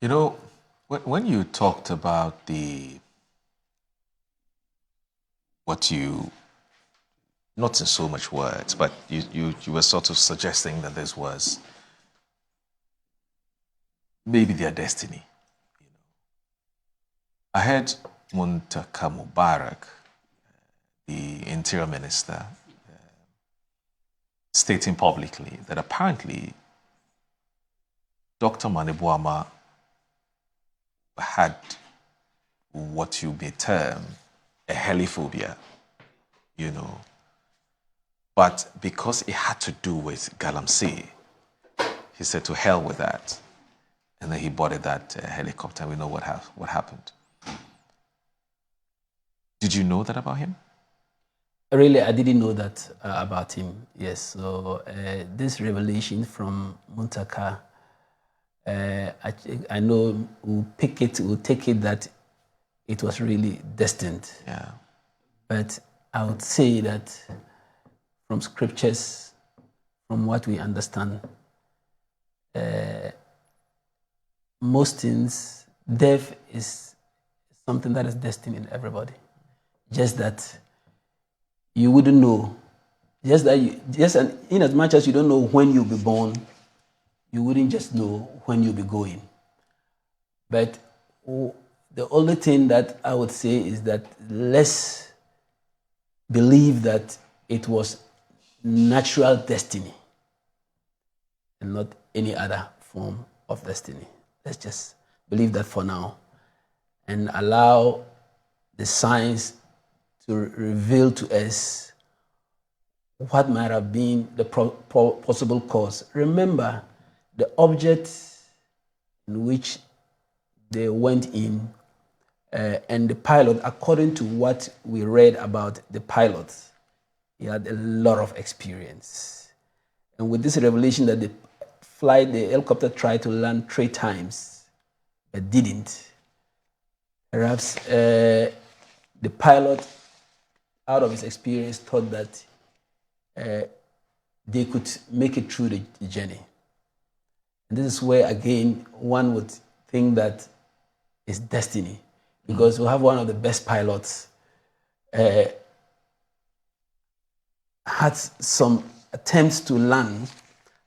You know, when you talked about what you, not in so much words, but you were sort of suggesting that this was maybe their destiny. I heard Muntaka Mubarak, the interior minister, stating publicly that apparently Dr. Omane Boamah had what you may term a heliphobia, but because it had to do with Galamsey, he said to hell with that. And then he boarded that helicopter. We know what happened. Did you know that about him? Really, I didn't know that about him. Yes. So this revelation from Muntaka, I know we'll take it that it was really destined. Yeah. But I would say that from scriptures, from what we understand, most things, death is something that is destined in everybody. Just that you wouldn't know. In as much as you don't know when you'll be born, you wouldn't just know when you'll be going. But the only thing that I would say is that let's believe that it was natural destiny and not any other form of destiny. Let's just believe that for now and allow the science to reveal to us what might have been the possible cause. Remember, the object in which they went in and the pilot, according to what we read about the pilot, he had a lot of experience. And with this revelation that the helicopter tried to land 3 times, but didn't, perhaps the pilot, out of his experience, thought that they could make it through the journey. And this is where, again, one would think that it's destiny, because we have one of the best pilots, had some attempts to land,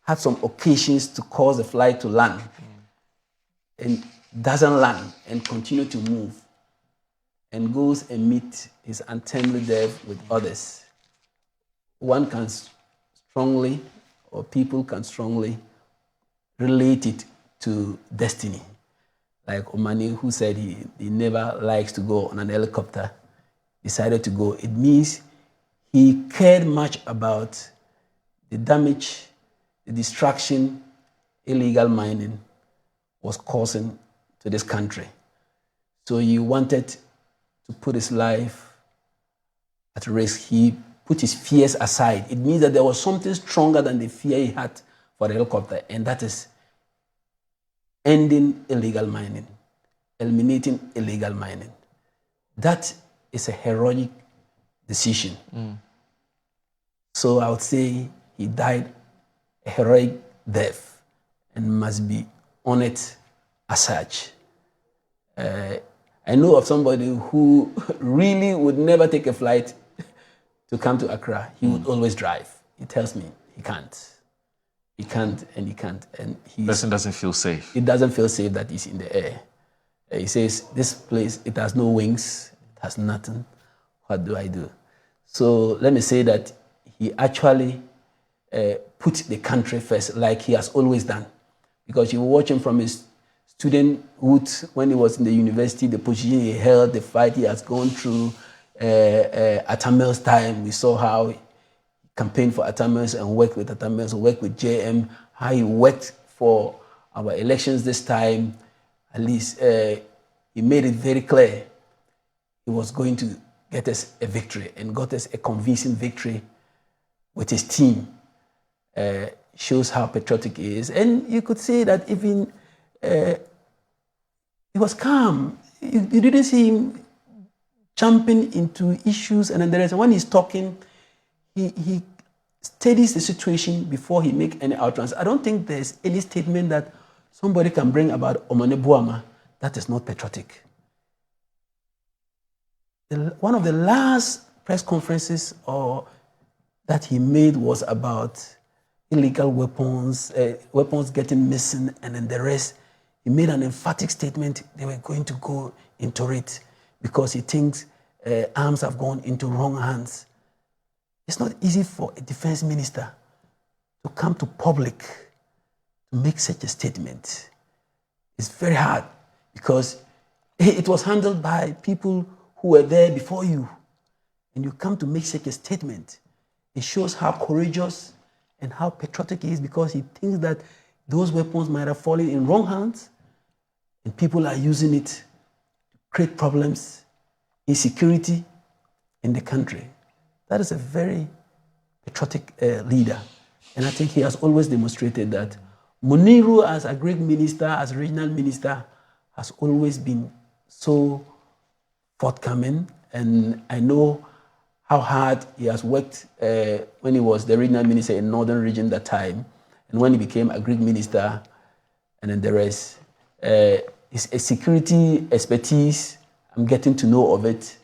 had some occasions to cause the flight to land, and doesn't land and continue to move, and goes and meet his untimely death with others. One can strongly, or people can strongly relate it to destiny. Like Omane, who said he never likes to go on an helicopter, decided to go. It means he cared much about the damage, the destruction illegal mining was causing to this country. So he wanted to put his life at risk. He put his fears aside. It means that there was something stronger than the fear he had for the helicopter, and that is ending illegal mining, eliminating illegal mining. That is a heroic decision. So I would say he died a heroic death and must be honored as such. I know of somebody who really would never take a flight to come to Accra. He would always drive. He tells me he can't. He can't and he can't. And he doesn't feel safe. It doesn't feel safe that he's in the air. He says, this place, it has no wings, it has nothing. What do I do? So let me say that he actually put the country first, like he has always done. Because you watch him from his studenthood, when he was in the university, the position he held, the fight he has gone through. At Amel's time, we saw how he campaigned for Atamels and worked with Atamels, worked with JM, how he worked for our elections this time. At least he made it very clear he was going to get us a victory, and got us a convincing victory with his team. Shows how patriotic he is. And you could say that even he was calm. You didn't see him jumping into issues, and then when he's talking, he studies the situation before he make any utterance. I don't think there's any statement that somebody can bring about Omane Boamah, that is not patriotic. One of the last press conferences that he made was about illegal weapons, weapons getting missing, and then the rest. He made an emphatic statement they were going to go into it because he thinks arms have gone into wrong hands. It's not easy for a defense minister to come to public to make such a statement. It's very hard because it was handled by people who were there before you, and you come to make such a statement. It shows how courageous and how patriotic he is because he thinks that those weapons might have fallen in wrong hands and people are using it to create problems, insecurity in the country. That is a very patriotic leader. And I think he has always demonstrated that. Muniru, as a great minister, as a regional minister, has always been so forthcoming. And I know how hard he has worked when he was the regional minister in Northern Region that time. And when he became a Greek minister, and then the rest. His security expertise, I'm getting to know of it,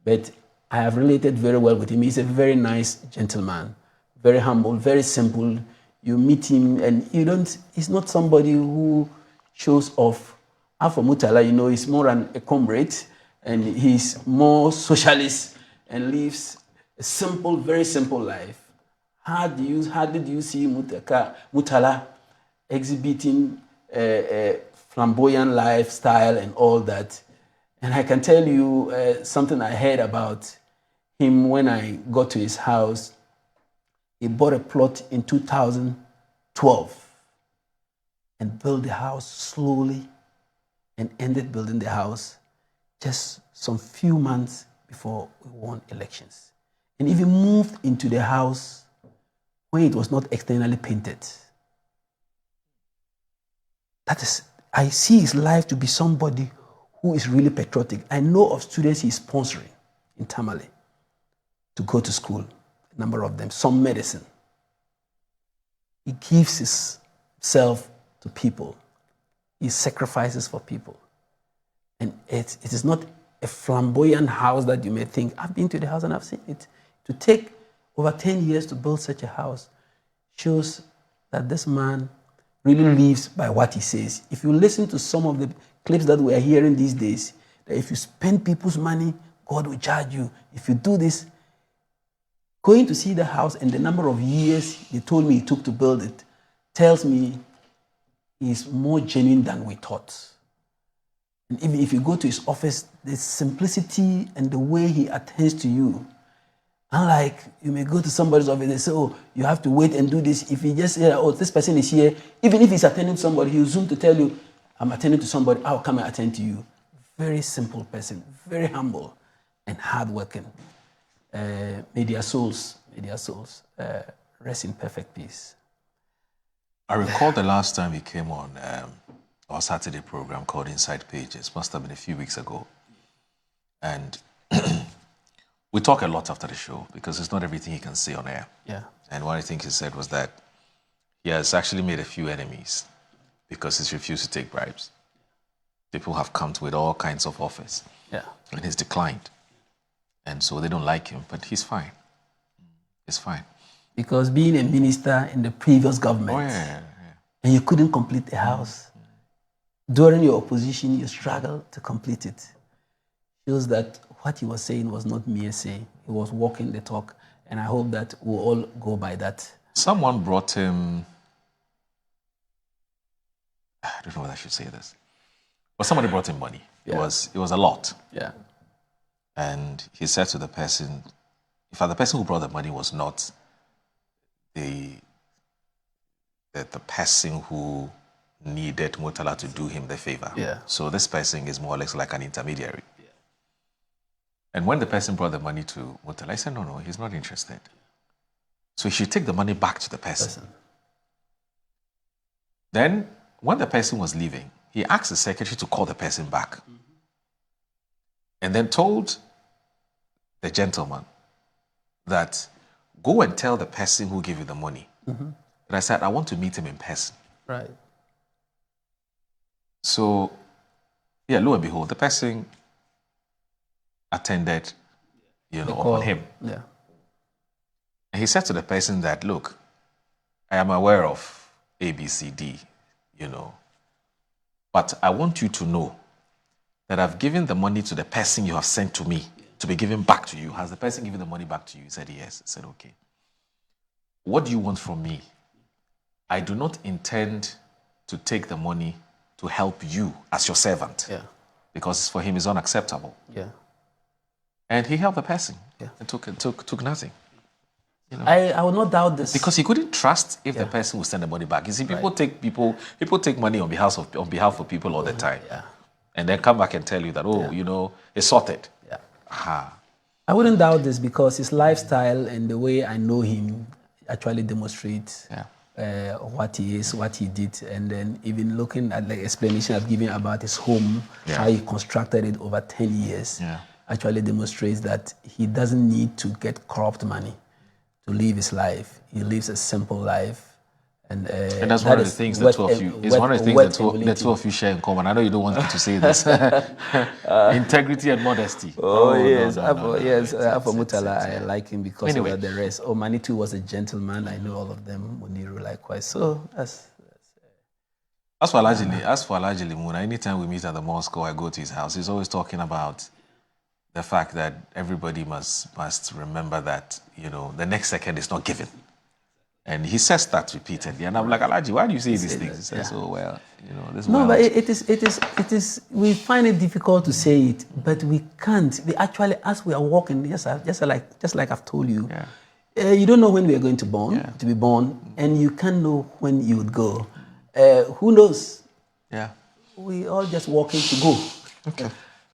but I have related very well with him. He's a very nice gentleman, very humble, very simple. You meet him and he's not somebody who shows off. After Murtala, he's more a comrade and he's more socialist and lives a simple, very simple life. Hardly do you see Murtala exhibiting a flamboyant lifestyle and all that. And I can tell you something I heard about him when I got to his house. He bought a plot in 2012 and built the house slowly and ended building the house just some few months before we won elections. And even moved into the house when it was not externally painted. I see his life to be somebody who is really patriotic. I know of students he's sponsoring in Tamale to go to school, a number of them, some medicine. He gives himself to people. He sacrifices for people. And it is not a flamboyant house that you may think. I've been to the house and I've seen it. To take over 10 years to build such a house shows that this man really lives by what he says. If you listen to some of the clips that we are hearing these days, that if you spend people's money, God will charge you. If you do this, going to see the house and the number of years he told me he took to build it tells me he's more genuine than we thought. And even if you go to his office, the simplicity and the way he attends to you, unlike you may go to somebody's office and say, oh, you have to wait and do this. If he just say, oh, this person is here, even if he's attending to somebody, he'll zoom to tell you, I'm attending to somebody, I'll come and attend to you. Very simple person, very humble and hardworking. May their souls rest in perfect peace. I recall the last time he came on our Saturday program called Inside Pages. Must have been a few weeks ago. And we talk a lot after the show because it's not everything he can say on air. Yeah. And one of the things he said was that he has actually made a few enemies because he's refused to take bribes. People have come with all kinds of offers. Yeah. And he's declined. And so they don't like him, but he's fine. He's fine. Because being a minister in the previous government, and you couldn't complete the house, during your opposition, you struggled to complete it. Shows that what he was saying was not mere saying. He was walking the talk, and I hope that we'll all go by that. Someone brought him, I don't know whether I should say this, but somebody brought him money. Yeah. It was a lot. Yeah. And he said to the person, in fact, the person who brought the money was not the person who needed Murtala to do him the favor. Yeah. So this person is more or less like an intermediary. Yeah. And when the person brought the money to Murtala, I said, no, he's not interested. So he should take the money back to the person. Then, when the person was leaving, he asked the secretary to call the person back. Mm-hmm. And then told the gentleman that go and tell the person who gave you the money. Mm-hmm. And I said, I want to meet him in person. Right. So, yeah, lo and behold, the person attended, upon him. Yeah. And he said to the person that, look, I am aware of A, B, C, D, but I want you to know that I've given the money to the person you have sent to me to be given back to you. Has the person given the money back to you? He said, yes. I said, okay. What do you want from me? I do not intend to take the money to help you as your servant. Yeah. Because for him it's unacceptable. Yeah. And he helped the person. Yeah. And took nothing. I will not doubt this. Because he couldn't trust if the person would send the money back. You see, people take money on behalf of people all the time. Yeah. And then come back and tell you that, it's sorted. Yeah. Aha. I wouldn't doubt this because his lifestyle and the way I know him actually demonstrates what he is, what he did, and then even looking at the explanation I've given about his home, how he constructed it over 10 years, actually demonstrates that he doesn't need to get corrupt money to live his life. He lives a simple life. And that's one of the things the two of you. It's one of the things the two of you share in common. I know you don't want me to say this. Integrity and modesty. Yes, for Murtala, I like him because of the rest. Omane too was a gentleman. I know all of them. Muniru likewise. So that's. As for Alhaji Muna, anytime we meet at the mosque or I go to his house, he's always talking about the fact that everybody must remember that the next second is not given. And he says that repeatedly, and I'm like, Alhaji, why do you say these things? He says, "Oh well, this." No, but it is. We find it difficult to say it, but we can't. We actually, as we are walking, just like I've told you, you don't know when we are going to be born, and you can't know when you would go. Who knows? Yeah. We all just walking to go. Okay.